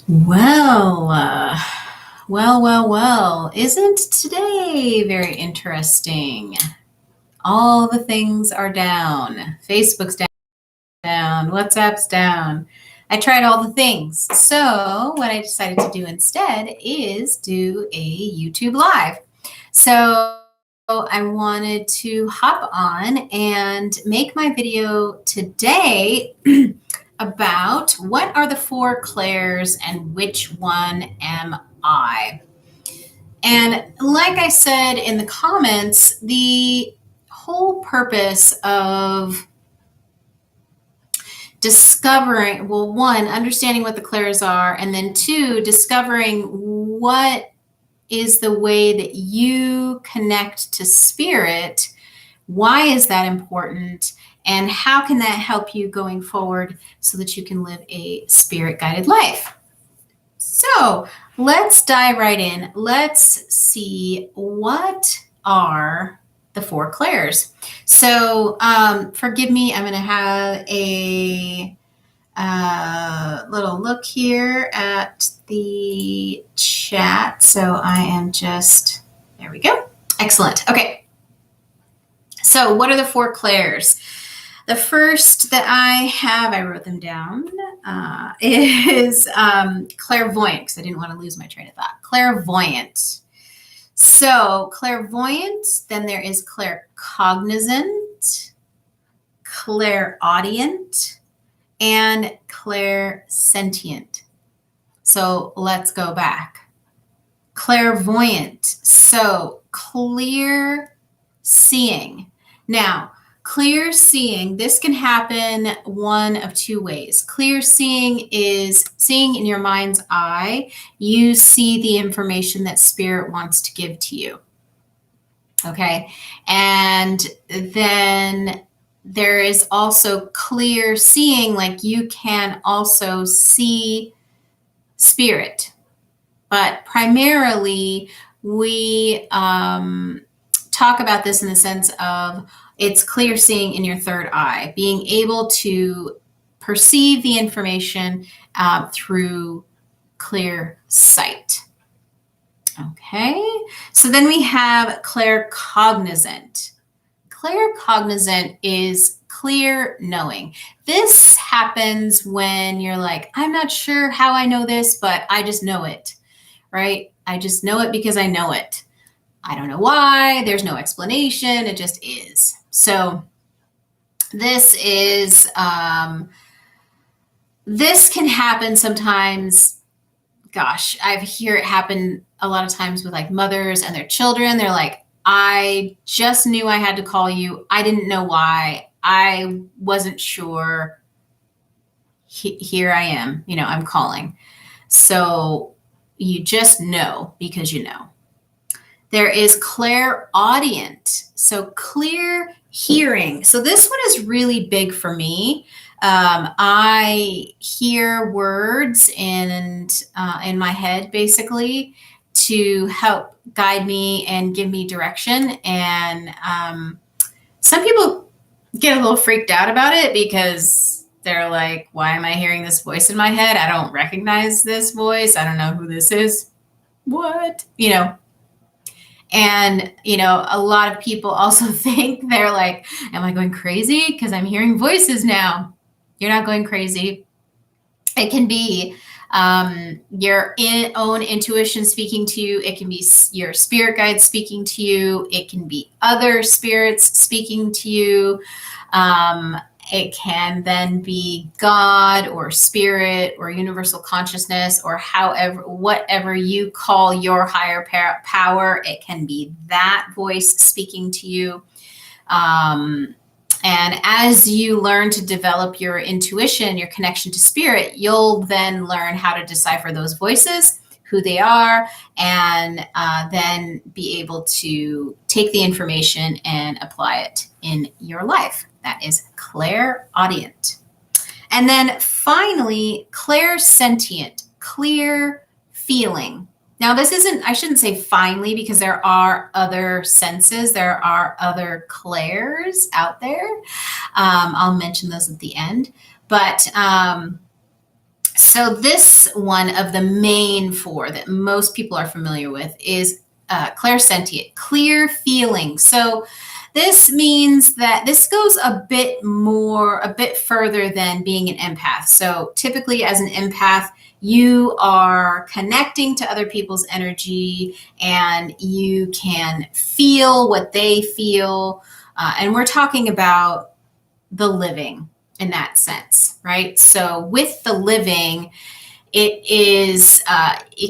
Well, well, isn't today very interesting? All the things are down. Facebook's down, WhatsApp's down. I tried all the things. So, what I decided to do instead is do a YouTube Live. So, I wanted to hop on and make my video today about what are the four Claires and which one am I? And like I said in the comments, the whole purpose of discovering, well, one, understanding what the Claires are, and then two, discovering what is the way that you connect to spirit. Why is that important? And how can that help you going forward so that you can live a spirit guided life? So let's dive right in. Let's see what are the four Claires. So forgive me, I'm going to have a little look here at the chat. So I am just, there we go. Excellent. Okay. So what are the four Claires? The first that I have, I wrote them down, is clairvoyant, because I didn't want to lose my train of thought. Clairvoyant. So clairvoyant, then there is claircognizant, clairaudient, and clairsentient. So let's go back. Clairvoyant, so clear seeing. Now, clear seeing, this can happen one of two ways. Clear seeing is seeing in your mind's eye. You see the information that spirit wants to give to you. Okay. And then there is also clear seeing, like you can also see spirit. But primarily, we talk about this in the sense of it's clear seeing in your third eye, being able to perceive the information through clear sight. Okay, so then we have claircognizant. Claircognizant is clear knowing. This happens when you're like, I'm not sure how I know this, but I just know it, right? I just know it because I know it. I don't know why. There's no explanation. It just is. So this is, this can happen sometimes. Gosh, I hear it happen a lot of times with like mothers and their children. They're like, I just knew I had to call you. I didn't know why. I wasn't sure. Here I am, I'm calling. So you just know because you know. There is clairaudient, so clear hearing. So this one is really big for me. I hear words in my head, basically, to help guide me and give me direction. And some people get a little freaked out about it because they're like, why am I hearing this voice in my head? I don't recognize this voice. I don't know who this is. What? And, a lot of people also think they're like, am I going crazy? Because I'm hearing voices now. You're not going crazy. It can be your own intuition speaking to you. It can be your spirit guide speaking to you. It can be other spirits speaking to you. It can then be God or spirit or universal consciousness or whatever you call your higher power. It can be that voice speaking to you. And as you learn to develop your intuition, your connection to spirit, you'll then learn how to decipher those voices, who they are, and then be able to take the information and apply it in your life. That is clairaudient. And then finally, clairsentient, clear feeling. Now, I shouldn't say finally, because there are other senses. There are other clairs out there. I'll mention those at the end. But So this one of the main four that most people are familiar with is clairsentient, clear feeling. So this means that this goes a bit further than being an empath. So typically as an empath, you are connecting to other people's energy and you can feel what they feel. And we're talking about the living in that sense, right? So with the living, it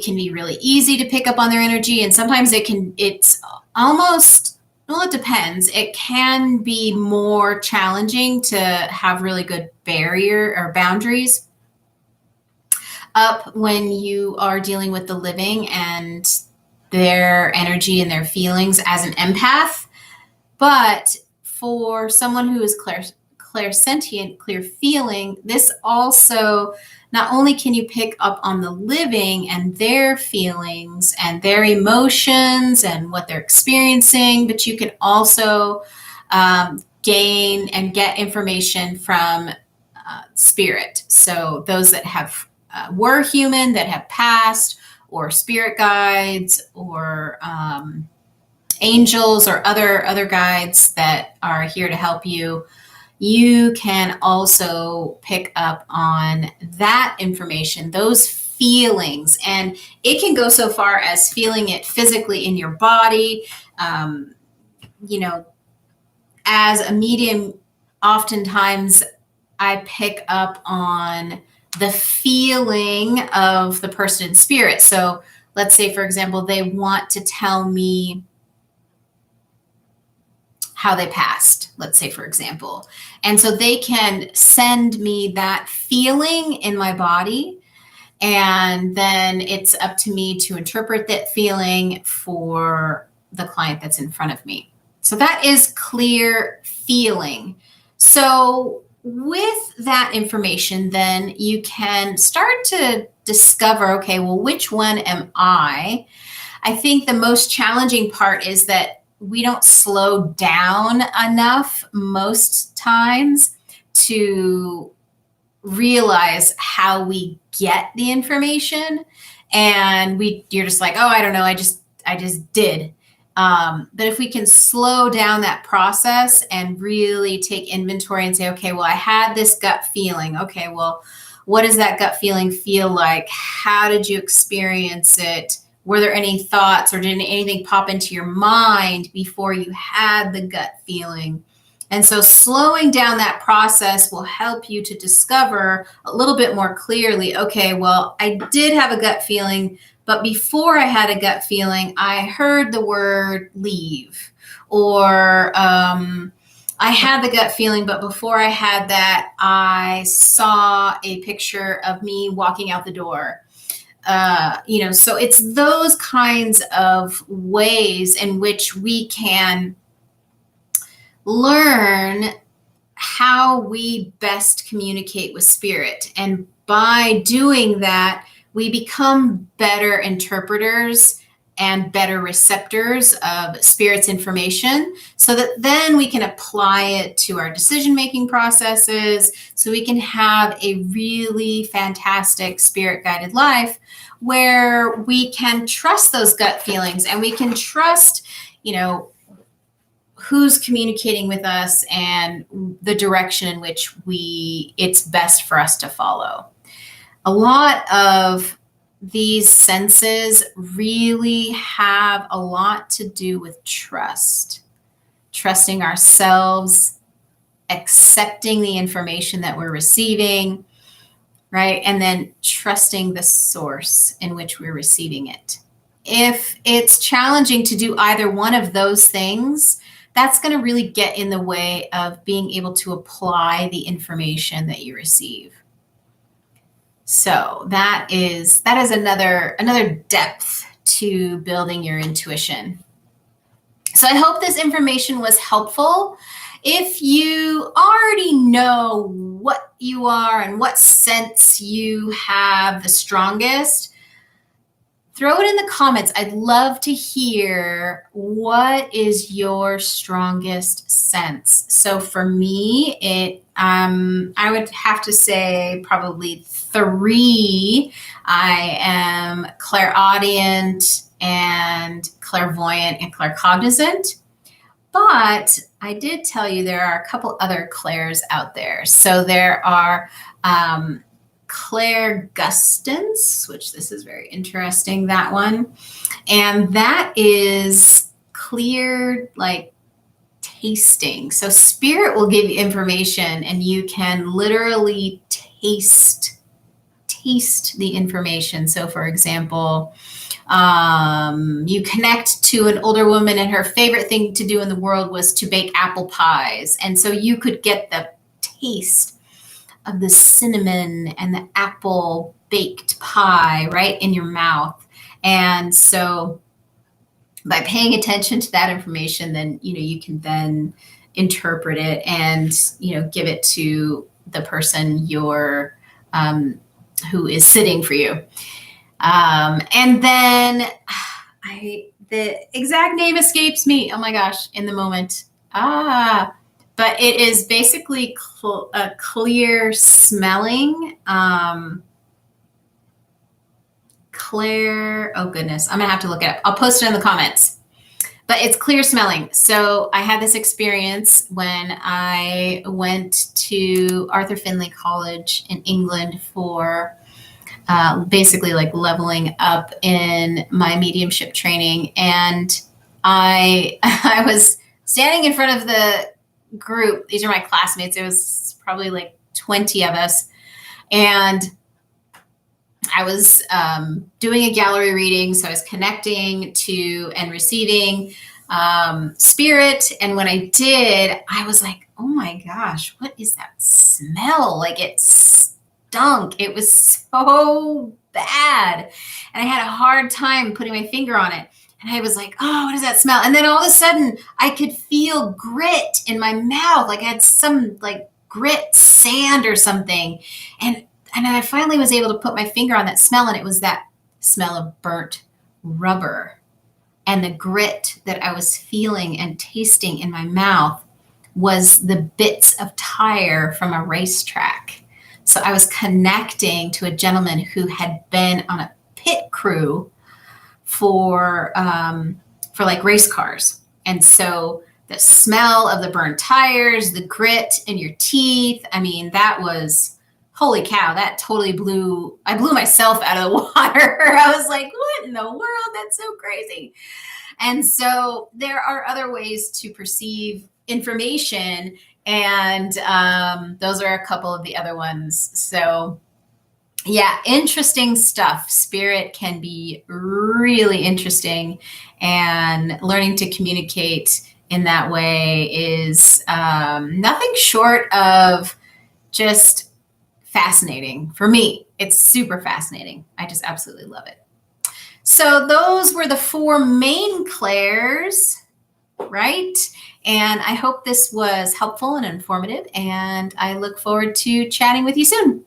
can be really easy to pick up on their energy, and sometimes it's almost, well, it depends. It can be more challenging to have really good barrier or boundaries up when you are dealing with the living and their energy and their feelings as an empath. But for someone who is clairsentient, clear feeling, this also, not only can you pick up on the living and their feelings and their emotions and what they're experiencing, but you can also gain and get information from spirit. So those that have were human, that have passed, or spirit guides, or angels, or other guides that are here to help you. You can also pick up on that information, those feelings, and it can go so far as feeling it physically in your body. You know, as a medium, oftentimes I pick up on the feeling of the person in spirit. So let's say, for example, they want to tell me how they passed, let's say, for example. And so they can send me that feeling in my body. And then it's up to me to interpret that feeling for the client that's in front of me. So that is clear feeling. So with that information, then you can start to discover, okay, well, which one am I? I think the most challenging part is that we don't slow down enough most times to realize how we get the information. And you're just like, oh, I don't know, I just did. But if we can slow down that process and really take inventory and say, okay, well, I had this gut feeling. Okay, well, what does that gut feeling feel like? How did you experience it? Were there any thoughts, or did anything pop into your mind before you had the gut feeling? And so slowing down that process will help you to discover a little bit more clearly, okay, well, I did have a gut feeling, but before I had a gut feeling, I heard the word leave, or I had the gut feeling, but before I had that, I saw a picture of me walking out the door. So it's those kinds of ways in which we can learn how we best communicate with spirit. And by doing that, we become better interpreters and better receptors of spirit's information, so that then we can apply it to our decision-making processes, so we can have a really fantastic spirit-guided life where we can trust those gut feelings, and we can trust, who's communicating with us and the direction in which it's best for us to follow. A lot of these senses really have a lot to do with trusting ourselves, accepting the information that we're receiving, right? And then trusting the source in which we're receiving it. If it's challenging to do either one of those things, that's going to really get in the way of being able to apply the information that you receive. So that is another depth to building your intuition. So I hope this information was helpful. If you already know what you are and what sense you have the strongest, throw it in the comments. I'd love to hear what is your strongest sense. So for me, I would have to say probably 3. I am clairaudient and clairvoyant and claircognizant. But I did tell you there are a couple other clairs out there. So there are clairgustance, which this is very interesting, that one. And that is clear, like tasting. So spirit will give you information and you can literally taste the information. So for example, you connect to an older woman and her favorite thing to do in the world was to bake apple pies. And so you could get the taste of the cinnamon and the apple baked pie right in your mouth. And so by paying attention to that information, then, you can then interpret it and, give it to the person who is sitting for you. And then the exact name escapes me. Oh my gosh, in the moment. But it is basically a clear smelling. Oh goodness, I'm gonna have to look it up. I'll post it in the comments. But it's clear smelling. So I had this experience when I went to Arthur Findlay College in England for basically like leveling up in my mediumship training. And I was standing in front of the group. These are my classmates. It was probably like 20 of us. And I was doing a gallery reading. So I was connecting to and receiving spirit. And when I did, I was like, oh my gosh, what is that smell? Like it stunk. It was so bad. And I had a hard time putting my finger on it. And I was like, oh, what does that smell? And then all of a sudden I could feel grit in my mouth. Like I had some like grit sand or something. And then I finally was able to put my finger on that smell. And it was that smell of burnt rubber. And the grit that I was feeling and tasting in my mouth was the bits of tire from a racetrack. So I was connecting to a gentleman who had been on a pit crew for like race cars. And so the smell of the burned tires, the grit in your teeth, I mean, that was, holy cow, that totally I blew myself out of the water. I was like, what in the world? That's so crazy. And so there are other ways to perceive information. And those are a couple of the other ones. So yeah, interesting stuff. Spirit can be really interesting, and learning to communicate in that way is nothing short of just fascinating. For me, it's super fascinating. I just absolutely love it. So those were the 4 main clairs, right? And I hope this was helpful and informative, and I look forward to chatting with you soon.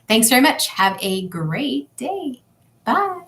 Thanks very much. Have a great day. Bye.